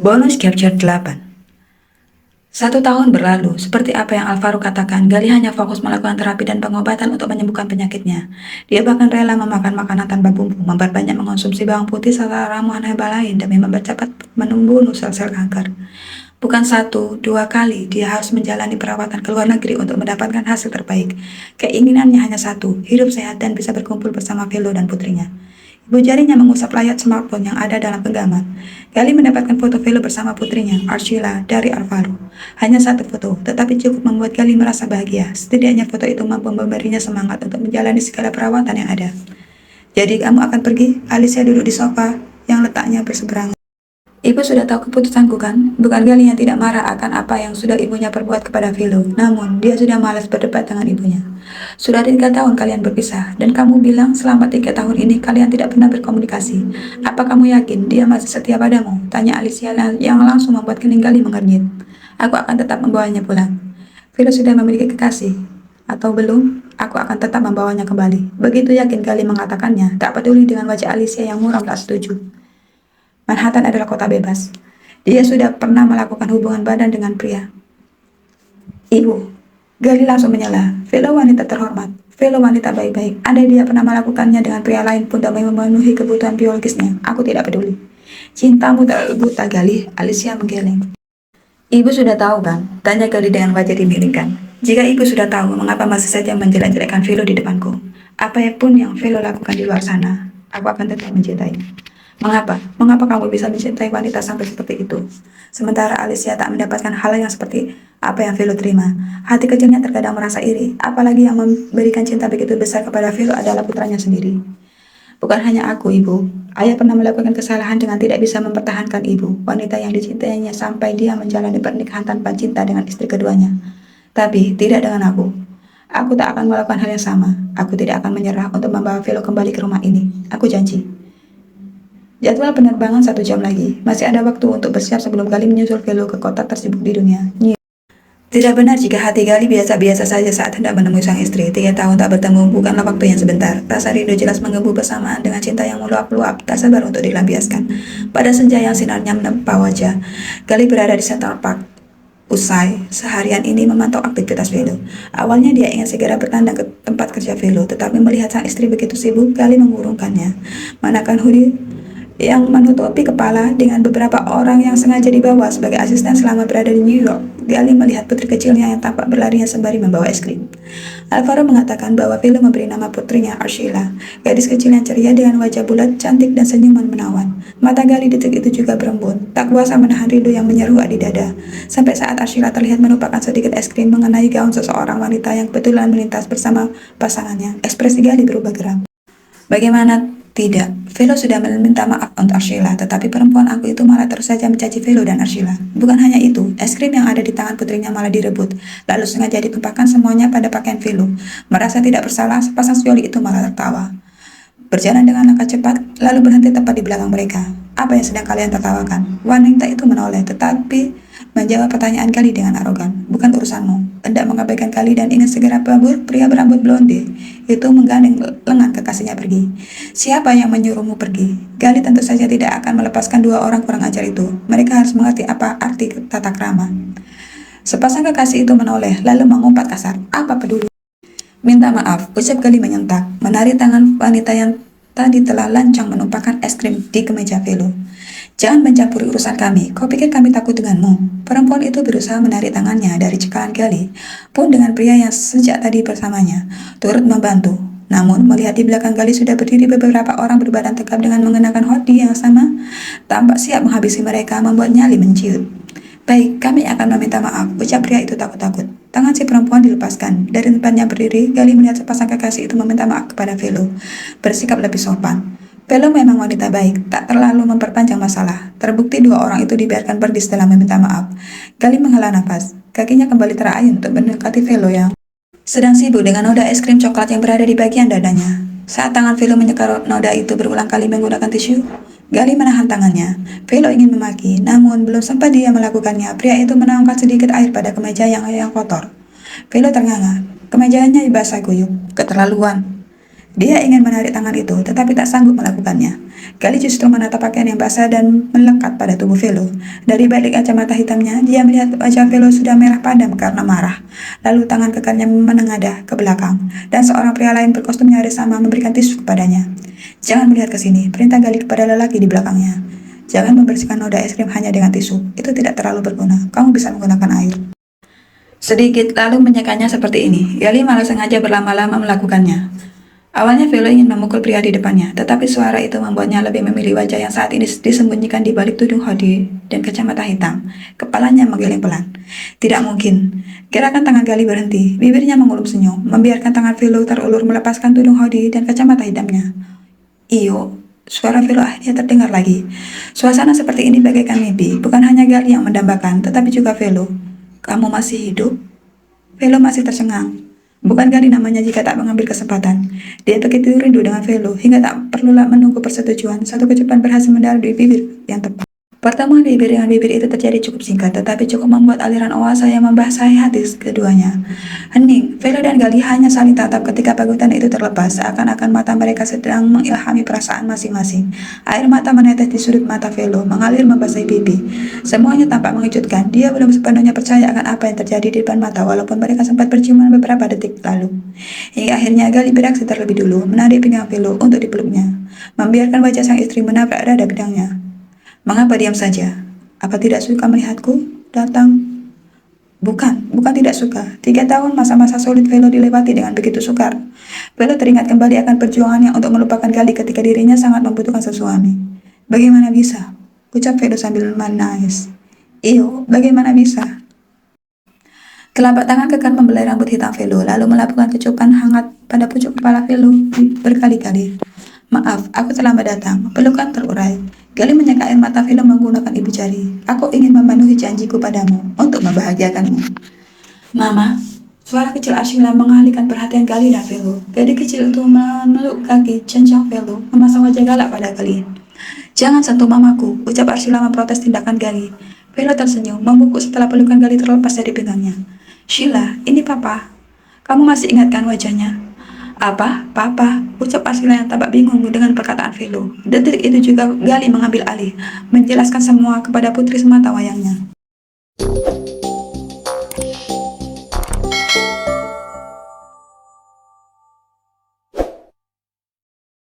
Bonus Capture 8. 1 tahun berlalu, seperti apa yang Alvaro katakan, Gali hanya fokus melakukan terapi dan pengobatan untuk menyembuhkan penyakitnya. Dia bahkan rela memakan makanan tanpa bumbu, memperbanyak mengonsumsi bawang putih serta ramuan herbal lain demi mempercepat menumbuh sel-sel kanker. Bukan 1, 2 kali dia harus menjalani perawatan ke luar negeri untuk mendapatkan hasil terbaik. Keinginannya hanya satu, hidup sehat dan bisa berkumpul bersama Velo dan putrinya. Ibu jarinya mengusap layar smartphone yang ada dalam genggaman. Gali mendapatkan foto Velo bersama putrinya, Archila, dari Alvaro. Hanya satu foto, tetapi cukup membuat Gali merasa bahagia. Setidaknya foto itu mampu memberinya semangat untuk menjalani segala perawatan yang ada. Jadi kamu akan pergi? Alicia duduk di sofa yang letaknya berseberangan. Ibu sudah tahu keputusanku kan? Bukan Gali yang tidak marah akan apa yang sudah ibunya perbuat kepada Velo. Namun, dia sudah malas berdebat dengan ibunya. Sudah 3 tahun kalian berpisah, dan kamu bilang selama 3 tahun ini kalian tidak pernah berkomunikasi. Apa kamu yakin dia masih setia padamu? Tanya Alicia yang langsung membuat kening Gali mengernyit. Aku akan tetap membawanya pulang. Velo sudah memiliki kekasih. Atau belum? Aku akan tetap membawanya kembali. Begitu yakin Gali mengatakannya, tak peduli dengan wajah Alicia yang muram tak setuju. Manhattan adalah kota bebas. Dia sudah pernah melakukan hubungan badan dengan pria. Ibu, Gali langsung menyela. Velo wanita terhormat, Velo wanita baik-baik. Andai dia pernah melakukannya dengan pria lain pun demi memenuhi kebutuhan biologisnya, aku tidak peduli. Cintamu terlalu buta, Gali, Alicia menggeleng. Ibu sudah tahu kan? Tanya Gali dengan wajah dimiringkan. Jika ibu sudah tahu, mengapa masih saja menjelek-jelekkan Velo di depanku? Apapun yang Velo lakukan di luar sana, aku akan tetap mencintainya. Mengapa? Mengapa kamu bisa mencintai wanita sampai seperti itu? Sementara Alicia tak mendapatkan hal yang seperti apa yang Velo terima. Hati kecilnya terkadang merasa iri, apalagi yang memberikan cinta begitu besar kepada Velo adalah putranya sendiri. Bukan hanya aku, Ibu. Ayah pernah melakukan kesalahan dengan tidak bisa mempertahankan ibu, wanita yang dicintainya sampai dia menjalani pernikahan tanpa cinta dengan istri keduanya. Tapi tidak dengan aku. Aku tak akan melakukan hal yang sama. Aku tidak akan menyerah untuk membawa Velo kembali ke rumah ini. Aku janji. Jadwal penerbangan 1 jam lagi. Masih ada waktu untuk bersiap sebelum Gali menyusul Velo ke kota tersibuk di dunia. Tidak benar jika hati Gali biasa-biasa saja saat hendak menemui sang istri. 3 tahun tak bertemu bukanlah waktu yang sebentar. Rasa rindu jelas menggebu bersamaan dengan cinta yang meluap-luap, tak sabar untuk dilampiaskan. Pada senja yang sinarnya menempa wajah, Gali berada di Central Park. Usai seharian ini memantau aktivitas Velo. Awalnya dia ingin segera bertandang ke tempat kerja Velo, tetapi melihat sang istri begitu sibuk, Gali mengurungkannya. Manakan hoodie yang menutupi kepala dengan beberapa orang yang sengaja dibawa sebagai asisten selama berada di New York. Gali melihat putri kecilnya yang tampak berlarian sembari membawa es krim. Alvaro mengatakan bahwa Velo memberi nama putrinya Archila, gadis kecil yang ceria dengan wajah bulat, cantik dan senyuman menawan. Mata Gali detik itu juga berembun, tak kuasa menahan rindu yang menyeruak di dada. Sampai saat Archila terlihat menumpahkan sedikit es krim mengenai gaun seseorang wanita yang kebetulan melintas bersama pasangannya, ekspresi Gali berubah geram. Bagaimana tidak, Velo sudah meminta maaf untuk Archila, tetapi perempuan aku itu malah terus saja mencaci Velo dan Archila. Bukan hanya itu, es krim yang ada di tangan putrinya malah direbut, lalu sengaja ditumpahkan semuanya pada pakaian Velo. Merasa tidak bersalah, sepasang sejoli itu malah tertawa. Berjalan dengan langkah cepat, lalu berhenti tepat di belakang mereka. Apa yang sedang kalian tertawakan? Wanita itu menoleh, tetapi menjawab pertanyaan Gali dengan arogan. Bukan urusanmu. Hendak mengabaikan Gali dan ingin segera kabur, pria berambut blonde itu menggandeng lengan kekasihnya pergi. Siapa yang menyuruhmu pergi? Gali tentu saja tidak akan melepaskan 2 orang kurang ajar itu. Mereka harus mengerti apa arti tata krama. Sepasang kekasih itu menoleh, lalu mengumpat kasar. Apa peduli? Minta maaf, ucap Gali menyentak, menarik tangan wanita yang tadi telah lancang menumpahkan es krim di kemeja Velo. Jangan mencampuri urusan kami, kau pikir kami takut denganmu? Perempuan itu berusaha menarik tangannya dari cekalan Gali, pun dengan pria yang sejak tadi bersamanya, turut membantu. Namun, melihat di belakang Gali sudah berdiri beberapa orang berbadan tegap dengan mengenakan hoodie yang sama, tampak siap menghabisi mereka, membuat nyali menciut. Baik, kami akan meminta maaf, ucap pria itu takut-takut. Tangan si perempuan dilepaskan. Dari tempatnya berdiri, Gali melihat sepasang kekasih itu meminta maaf kepada Velo, bersikap lebih sopan. Velo memang wanita baik, tak terlalu memperpanjang masalah. Terbukti 2 orang itu dibiarkan pergi setelah meminta maaf. Gali menghela nafas, kakinya kembali terayun untuk mendekati Velo yang sedang sibuk dengan noda es krim coklat yang berada di bagian dadanya. Saat tangan Velo menyekar noda itu berulang kali menggunakan tisu, Gali menahan tangannya. Velo ingin memaki, namun belum sempat dia melakukannya, pria itu menaungkan sedikit air pada kemeja yang kotor. Velo ternganga, kemejanya basah guyup. Keterlaluan. Dia ingin menarik tangan itu, tetapi tak sanggup melakukannya. Gali justru menatap pakaian yang basah dan melekat pada tubuh Velo. Dari balik kacamata hitamnya, dia melihat wajah Velo sudah merah padam karena marah. Lalu tangan kekalnya menengadah ke belakang, dan seorang pria lain berkostum nyaris sama memberikan tisu kepadanya. Jangan melihat ke sini, perintah Gali kepada lelaki di belakangnya. Jangan membersihkan noda es krim hanya dengan tisu, itu tidak terlalu berguna, kamu bisa menggunakan air. Sedikit lalu menyekanya seperti ini, Gali malah sengaja berlama-lama melakukannya. Awalnya Velo ingin memukul pria di depannya, tetapi suara itu membuatnya lebih memilih wajah yang saat ini disembunyikan di balik tudung hoodie dan kacamata hitam. Kepalanya menggeleng pelan. Tidak mungkin. Gerakan tangan Gali berhenti, bibirnya mengulum senyum, membiarkan tangan Velo terulur melepaskan tudung hoodie dan kacamata hitamnya. Iyo, suara Velo akhirnya terdengar lagi. Suasana seperti ini bagaikan mimpi, bukan hanya Gali yang mendambakan, tetapi juga Velo. Kamu masih hidup? Velo masih tercengang. Bukan Gali namanya jika tak mengambil kesempatan. Dia begitu rindu dengan Velo hingga tak perlulah menunggu persetujuan. Satu kecupan berhasil mendarat di bibir yang tepat. Pertemuan bibir dengan bibir itu terjadi cukup singkat, tetapi cukup membuat aliran oasa yang membasahi hati keduanya. Hening, Velo dan Gali hanya saling tatap ketika pagutan itu terlepas, seakan-akan mata mereka sedang mengilhami perasaan masing-masing. Air mata menetes di sudut mata Velo, mengalir membasahi pipi. Semuanya tampak mengejutkan. Dia belum sepenuhnya percaya akan apa yang terjadi di depan mata, walaupun mereka sempat berciuman beberapa detik lalu. Hingga akhirnya Gali beraksi terlebih dulu, menarik pinggang Velo untuk dipeluknya, membiarkan wajah sang istri menabrak dada bidangnya. Mengapa diam saja? Apa tidak suka melihatku datang? Bukan tidak suka. 3 tahun masa-masa sulit Velo dilewati dengan begitu sukar. Velo teringat kembali akan perjuangannya untuk melupakan Gali ketika dirinya sangat membutuhkan sesuami. Bagaimana bisa? Ucap Velo sambil menangis. Iyo, bagaimana bisa? Telapak tangan kekar membelai rambut hitam Velo, lalu melakukan kecupan hangat pada pucuk kepala Velo berkali-kali. Maaf, aku terlambat datang. Pelukan terurai. Gali menyeka air mata Velo menggunakan ibu jari. Aku ingin memenuhi janjiku padamu untuk membahagiakanmu. Mama, suara kecil Arshila mengalihkan perhatian Gali dan Velo. Gadis kecil itu memeluk kaki cencang Velo, memasang wajah galak pada Gali. Jangan sentuh mamaku, ucap Arshila memprotes tindakan Gali. Velo tersenyum, membungkuk setelah pelukan Gali terlepas dari pinggangnya. Sheila, ini papa. Kamu masih ingatkan wajahnya? Apa? Papa? Ucap Arshila yang tampak bingung dengan perkataan Velo. Detik itu juga Gali mengambil alih, menjelaskan semua kepada putri semata wayangnya.